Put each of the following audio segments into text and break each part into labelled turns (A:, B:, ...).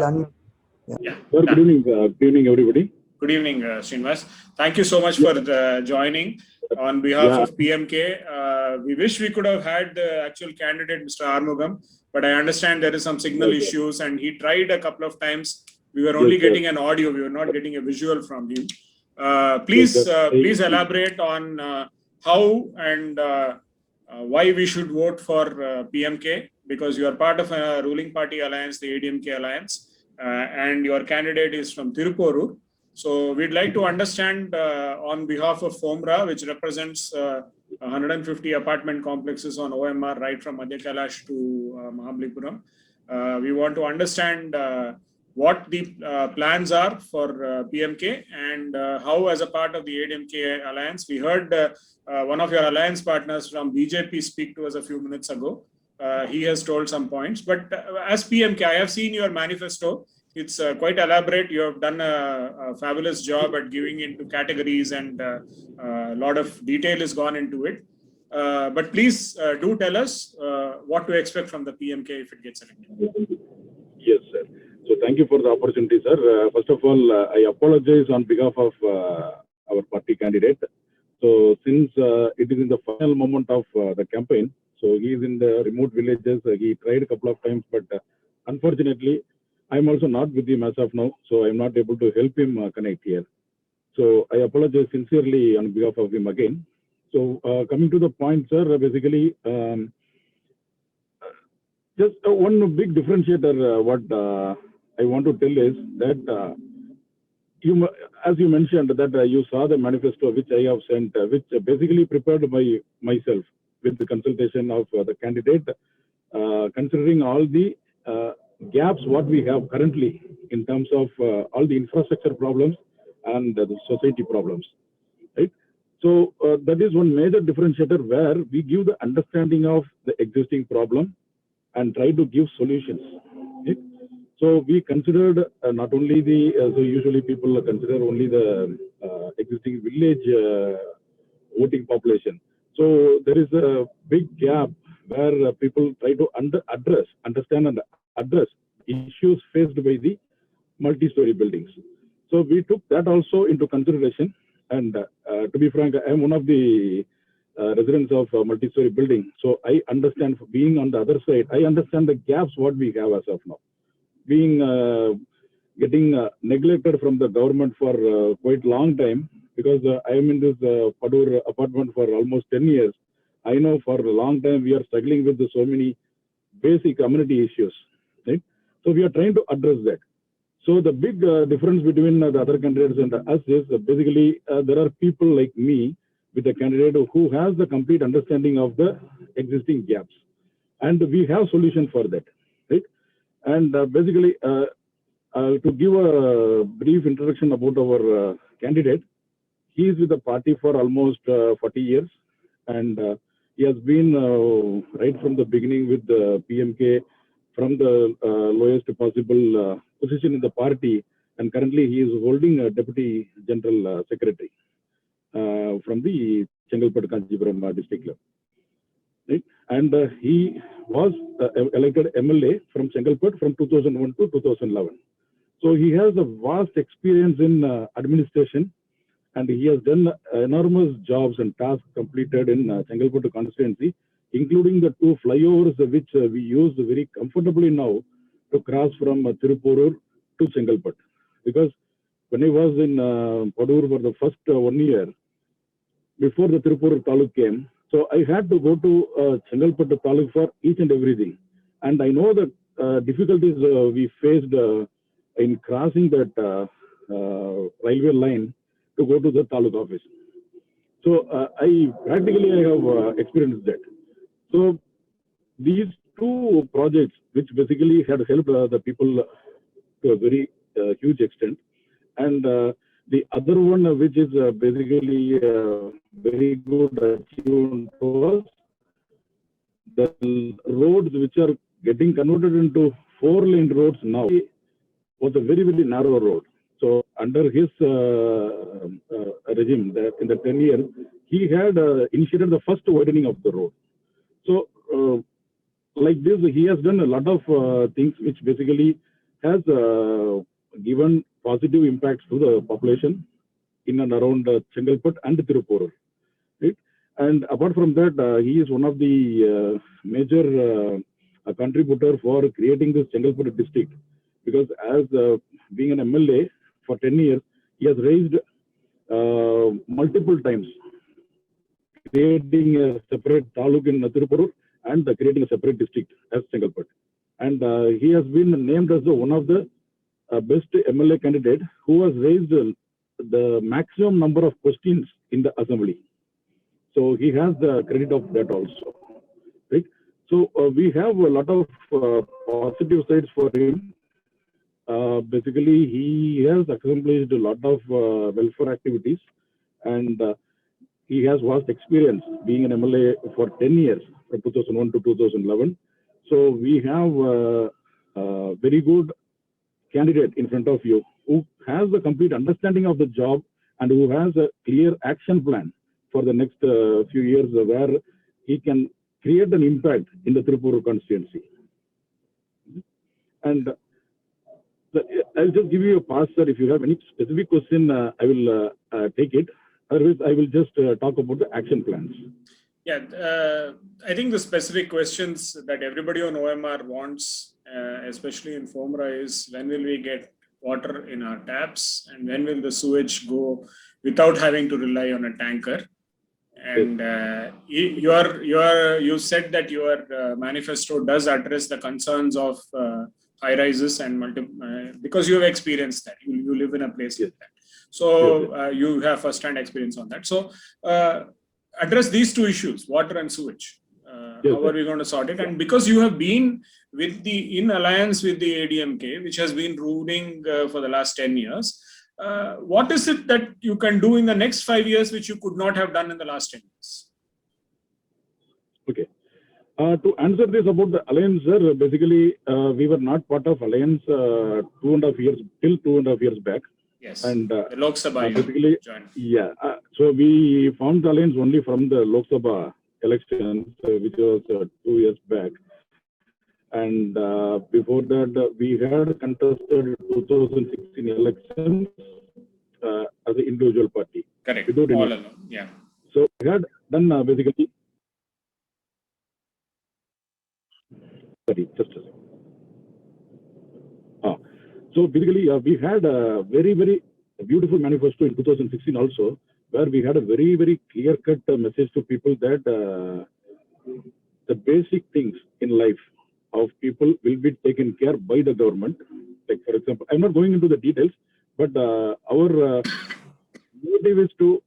A: I'll unmute.
B: Yeah.
C: Good evening, everybody.
B: Good evening, Srinivas. Thank you so much for joining on behalf of PMK. We wish we could have had the actual candidate, Mr. Armugam, but I understand there is some signal issues, and he tried a couple of times. We were only getting an audio; we were not getting a visual from him. Please elaborate on how and why we should vote for PMK, because you are part of a ruling party alliance, the ADMK alliance, and your candidate is from Tiruporur. So we'd like to understand on behalf of FOMRA, which represents 150 apartment complexes on OMR, right from Madhya Kailash to Mahabalipuram. We want to understand what the plans are for PMK and how, as a part of the ADMK alliance, we heard one of your alliance partners from BJP speak to us a few minutes ago. He has told some points, but as PMK, I have seen your manifesto. It's quite elaborate. You have done a fabulous job at giving into categories, and a lot of detail has gone into it. But please do tell us what to expect from the PMK if it gets elected.
C: Yes, sir. So thank you for the opportunity, sir. First of all, I apologize on behalf of our party candidate. So since it is in the final moment of the campaign, so he is in the remote villages. He tried a couple of times, but unfortunately, I'm also not with him as of now, so I'm not able to help him connect here. So I apologize sincerely on behalf of him again. So coming to the point, sir, basically, just one big differentiator, what I want to tell is that as you mentioned, that you saw the manifesto which I have sent, which basically prepared by myself with the consultation of the candidate, considering all the gaps what we have currently in terms of all the infrastructure problems and the society problems, right? So that is one major differentiator where we give the understanding of the existing problem and try to give solutions. Right? So we considered not only the, so usually people consider only the existing village voting population. So there is a big gap where people try to understand and address issues faced by the multi-story buildings. So we took that also into consideration. And to be frank, I am one of the residents of a multi-story building. So I understand, being on the other side, I understand the gaps what we have as of now. Being getting neglected from the government for quite long time, because I am in this Padur apartment for almost 10 years. I know for a long time we are struggling with so many basic community issues, right? So we are trying to address that. So the big difference between the other candidates and us is basically there are people like me with a candidate who has the complete understanding of the existing gaps, and we have solution for that, right? And basically, to give a brief introduction about our candidate, he is with the party for almost 40 years, and he has been right from the beginning with the PMK, from the lowest possible position in the party, and currently he is holding a deputy general secretary from the Chengalpattu Kanchipuram district level. Right? And he was elected MLA from Chengalpattu from 2001 to 2011. So he has a vast experience in administration, and he has done enormous jobs and tasks completed in Chengalpattu constituency, including the 2 flyovers which we use very comfortably now to cross from Tiruporur to Chengalpattu. Because when I was in Padur for the first 1 year, before the Tiruporur Taluk came, so I had to go to Chengalpattu Taluk for each and everything. And I know the difficulties we faced in crossing that railway line to go to the Taluk office. So I have experienced that. So these 2 projects, which basically had helped the people to a very huge extent, and the other one, which is basically very good achievement for us, the roads which are getting converted into 4-lane roads now was a very, very narrow road. So under his regime, in the 10 years, he had initiated the first widening of the road. So like this, he has done a lot of things which basically has given positive impacts to the population in and around Chengalpet and Tirupur. Right? And apart from that, he is one of the major contributor for creating this Chengalpet district, because as being an MLA for 10 years, he has raised multiple times creating a separate taluk in Tirupur and creating a separate district as Chengalpet. And he has been named as one of the best MLA candidate who has raised the maximum number of questions in the assembly. So he has the credit of that also. Right? So we have a lot of positive sides for him. Basically, he has accomplished a lot of welfare activities, and he has vast experience being an MLA for 10 years, from 2001 to 2011. So we have a very good candidate in front of you who has a complete understanding of the job and who has a clear action plan for the next few years where he can create an impact in the Tirupur constituency. And I'll just give you a pass, sir. If you have any specific question, I will take it. Otherwise, I will just talk about the action plans.
B: Yeah, I think the specific questions that everybody on OMR wants, especially in FOMRA, is when will we get water in our taps, and when will the sewage go without having to rely on a tanker? And you said that your manifesto does address the concerns of high rises and because you have experienced that. You live in a place like that. So you have first-hand experience on that. So address these two issues, water and sewage. How are we going to sort it? And because you have been in alliance with the ADMK, which has been ruling for the last 10 years, what is it that you can do in the next 5 years which you could not have done in the last 10 years?
C: Okay. To answer this about the alliance, sir, basically we were not part of alliance 2.5 years, till 2.5 years back.
B: Yes.
C: And
B: the Lok Sabha
C: basically,
B: joined.
C: Yeah. So we formed the alliance only from the Lok Sabha elections, which was 2 years back. And before that, we had contested 2016 elections as an individual party.
B: Correct. All along. Yeah.
C: So we had done basically. Sorry, just a second. So basically, we had a very, very beautiful manifesto in 2016 also, where we had a very, very clear-cut message to people that the basic things in life of people will be taken care by the government. Like, for example, I'm not going into the details, but our motive is to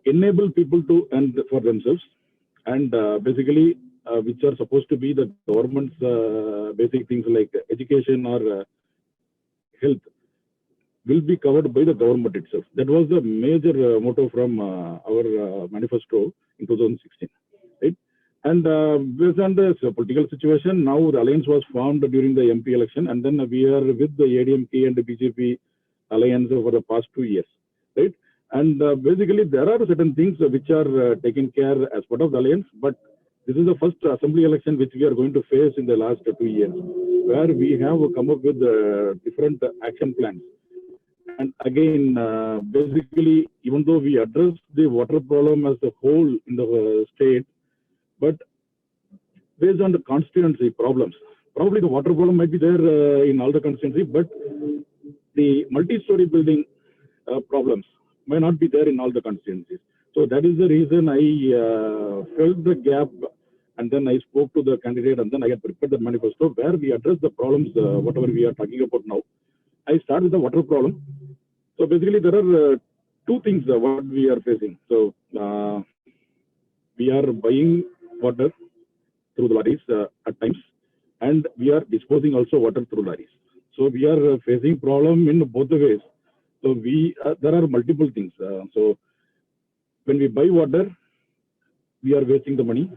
C: enable people to earn for themselves, and basically, which are supposed to be the government's basic things like education or health will be covered by the government itself. That was the major motto from our manifesto in 2016, right? And based on the political situation, now the alliance was formed during the MP election, and then we are with the ADMK and the BJP alliance for the past 2 years, right? And basically, there are certain things which are taken care as part of the alliance, but this is the first assembly election which we are going to face in the last 2 years, where we have come up with different action plans. And again, basically, even though we address the water problem as a whole in the state, but based on the constituency problems, probably the water problem might be there in all the constituency, but the multi-story building problems may not be there in all the constituencies. So that is the reason I felt the gap, and then I spoke to the candidate, and then I had prepared the manifesto where we address the problems, whatever we are talking about now. I start with the water problem. So basically, there are two things what we are facing. So we are buying water through the lorries at times, and we are disposing also water through lorries. So we are facing problem in both the ways. So there are multiple things. So when we buy water, we are wasting the money,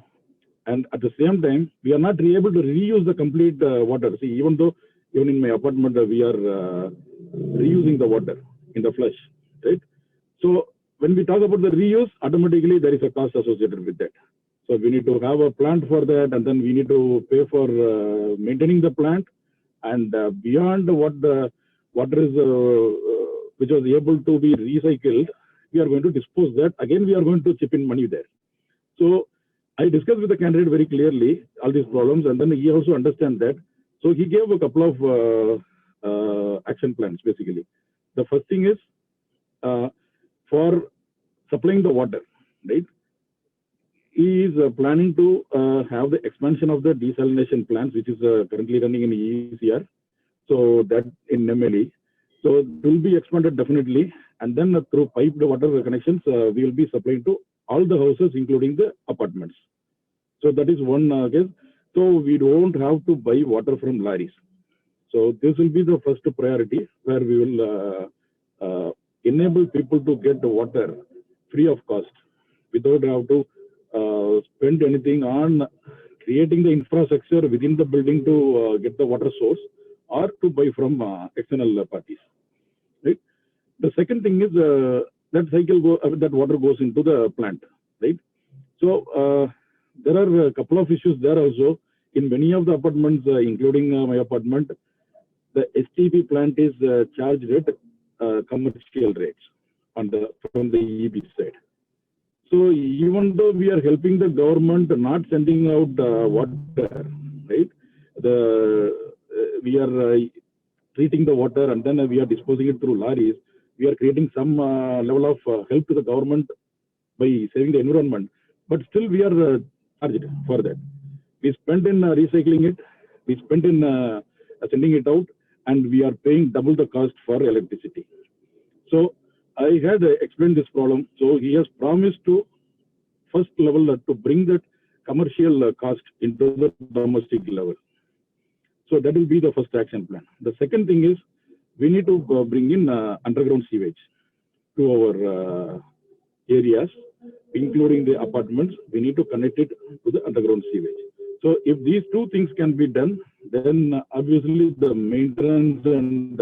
C: and at the same time, we are not able to reuse the complete water. See, even in my apartment, we are reusing the water in the flush, right? So when we talk about the reuse, automatically there is a cost associated with that. So we need to have a plant for that, and then we need to pay for maintaining the plant, and beyond what the water is, which was able to be recycled, we are going to dispose that. Again, we are going to chip in money there. So I discussed with the candidate very clearly all these problems, and then he also understands that. So he gave a couple of action plans, basically. The first thing is for supplying the water, right? He is planning to have the expansion of the desalination plants, which is currently running in ECR. So that in Nemeli. So it will be expanded definitely. And then through piped water connections, we will be supplying to all the houses, including the apartments. So that is one case. So we don't have to buy water from lorries. So this will be the first priority, where we will enable people to get the water free of cost without have to spend anything on creating the infrastructure within the building to get the water source, or to buy from external parties. Right. The second thing is that water goes into the plant. Right. So there are a couple of issues there also. In many of the apartments, including my apartment, the STP plant is charged at commercial rates from the EB side. So even though we are helping the government not sending out water, right? We are treating the water and then we are disposing it through lorries. We are creating some level of help to the government by saving the environment, but still we are charged for that. We spend in recycling it, we spend in sending it out, and we are paying double the cost for electricity. So I had explained this problem. So he has promised to first level to bring that commercial cost into the domestic level. So that will be the first action plan. The second thing is we need to bring in underground sewage to our areas, including the apartments. We need to connect it to the underground sewage. So if these two things can be done, then obviously the maintenance and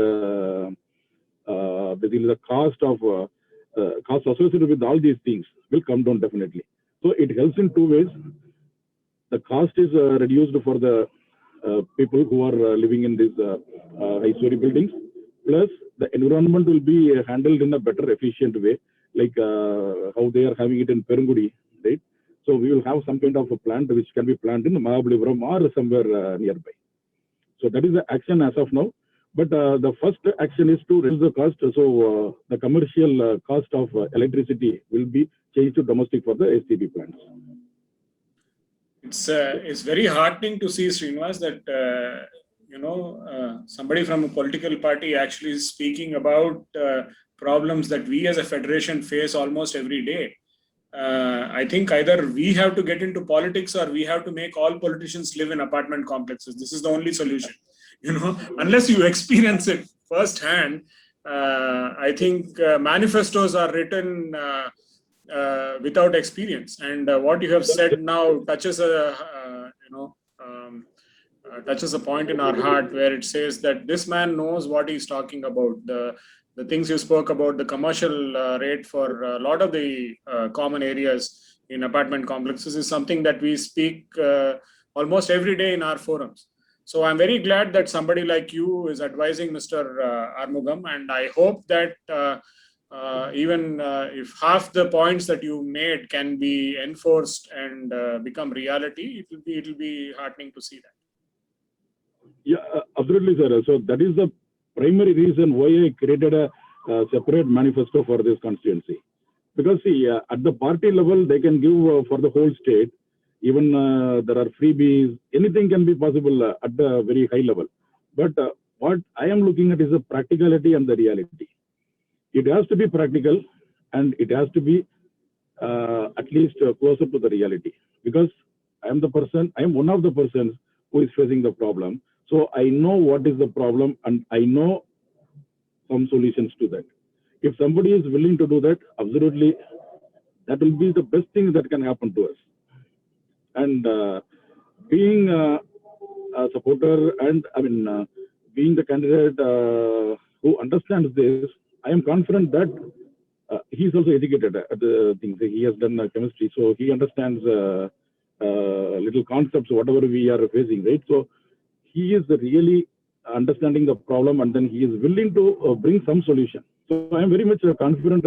C: basically the cost associated with all these things will come down definitely. So it helps in two ways. The cost is reduced for the people who are living in these high-story buildings. Plus, the environment will be handled in a better, efficient way, like how they are having it in Perungudi, right? So we will have some kind of a plant which can be planted in Mahabalipuram or somewhere nearby. So that is the action as of now. But the first action is to reduce the cost. So the commercial cost of electricity will be changed to domestic for the STP plants.
B: It's very heartening to see, Srinivas, that somebody from a political party actually is speaking about problems that we as a federation face almost every day. I think either we have to get into politics or we have to make all politicians live in apartment complexes. This is the only solution. Unless you experience it firsthand, I think manifestos are written without experience. And what you have said now touches touches a point in our heart where it says that this man knows what he's talking about. The things you spoke about, the commercial rate for a lot of the common areas in apartment complexes is something that we speak almost every day in our forums. So I'm very glad that somebody like you is advising Mr. Armugam, and I hope that even if half the points that you made can be enforced and become reality, it will be heartening to see that.
C: Yeah, absolutely, sir. So that is the primary reason why I created a separate manifesto for this constituency. Because see, at the party level, they can give for the whole state. Even there are freebies, anything can be possible at the very high level. But what I am looking at is the practicality and the reality. It has to be practical and it has to be at least closer to the reality. Because I am one of the persons who is facing the problem. So I know what is the problem and I know some solutions to that. If somebody is willing to do that, absolutely, that will be the best thing that can happen to us. And being a supporter and being the candidate who understands this, I am confident that he is also educated at the things. He has done chemistry, so he understands little concepts, whatever we are facing, right? So he is really understanding the problem, and then he is willing to bring some solution. So I am very much confident,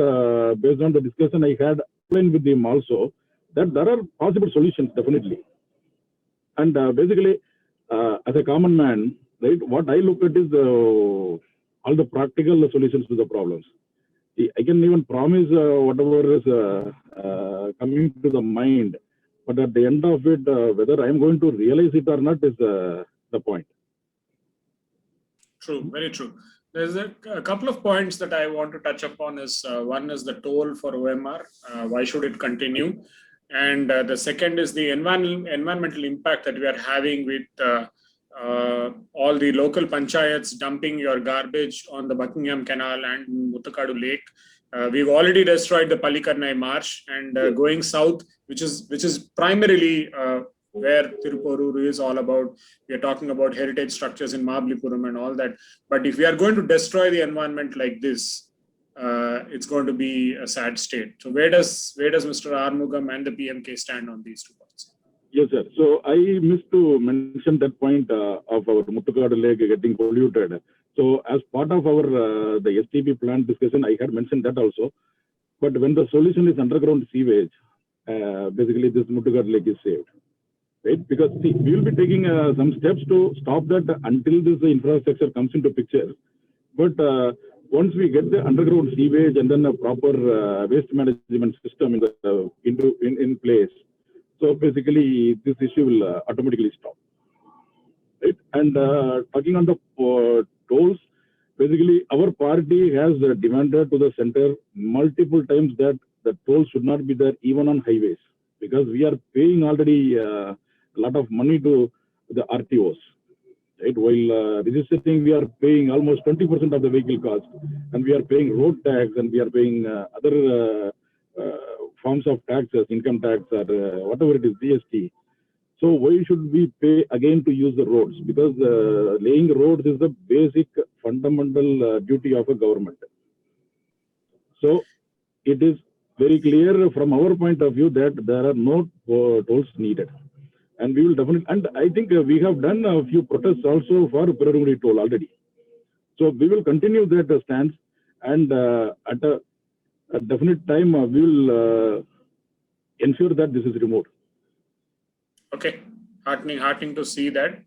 C: based on the discussion I had with him also, that there are possible solutions definitely. And basically, as a common man, right, what I look at is all the practical solutions to the problems. I can even promise whatever is coming to the mind, but at the end of it, whether I am going to realize it or not is the point.
B: True, very true. There's a couple of points that I want to touch upon. Is one is the toll for OMR. Why should it continue? And the second is the environmental impact that we are having with all the local panchayats dumping your garbage on the Buckingham Canal and Muttukadu Lake. We've already destroyed the Palikarnai Marsh, and going south, which is primarily where Tiruporur is all about. We are talking about heritage structures in Mahabalipuram and all that. But if we are going to destroy the environment like this, it's going to be a sad state. So where does Mr. Arumugam and the PMK stand on these 2 points?
C: Yes, sir. So I missed to mention that point of our Muttukadu Lake getting polluted. So as part of our the STP plant discussion, I had mentioned that also. But when the solution is underground sewage, basically this Muttukadu Lake is saved. Right? Because see, we will be taking some steps to stop that until this infrastructure comes into picture. But once we get the underground sewage and then a proper waste management system in place, so basically this issue will automatically stop. Right? And talking on the tolls, basically our party has demanded to the center multiple times that the tolls should not be there even on highways, because we are paying already a lot of money to the RTOs. Right? While registering, we are paying almost 20% of the vehicle cost, and we are paying road tax, and we are paying other forms of taxes, income tax, or whatever it is, GST. So why should we pay again to use the roads? Because laying roads is the basic fundamental duty of a government. So it is very clear from our point of view that there are no tolls needed. And we will definitely, and I think we have done a few protests also for Perarangudi toll already. So we will continue that stance, and at a definite time we will ensure that this is removed.
B: Okay, heartening to see that.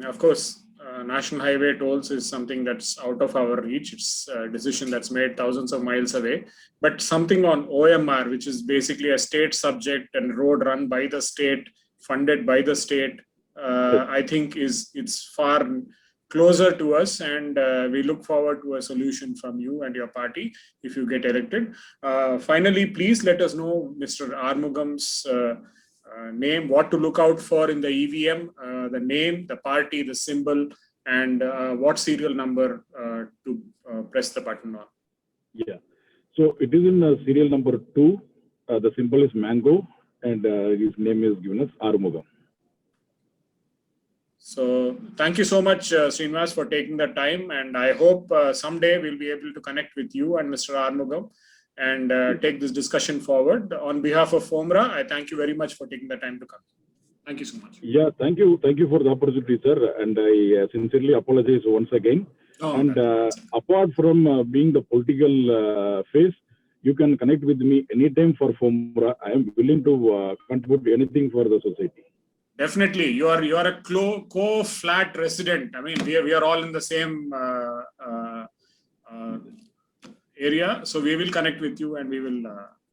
B: Of course, national highway tolls is something that's out of our reach. It's a decision that's made thousands of miles away. But something on OMR, which is basically a state subject and road run by the state, funded by the state, I think it's far closer to us, and we look forward to a solution from you and your party if you get elected. Finally, please let us know Mr. Arumugam's name, what to look out for in the EVM, the name, the party, the symbol, and what serial number to press the button on.
C: Yeah, so it is in serial number 2. The symbol is mango, and his name is given as Arumugam.
B: So thank you so much, Srinivas, for taking the time, and I hope someday we'll be able to connect with you and Mr. Arumugam and take this discussion forward. On behalf of FOMRA, I thank you very much for taking the time to come. Thank you so much.
C: Yeah, thank you for the opportunity, sir, and I sincerely apologize once again. And apart from being the political face, you can connect with me anytime for FOMRA. I am willing to contribute anything for the society.
B: Definitely, you are a co-flat resident. I mean, we are all in the same area, so we will connect with you and we will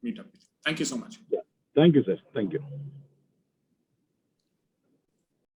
B: meet up with you. Thank you so much.
C: Yeah. Thank you, sir. Thank you.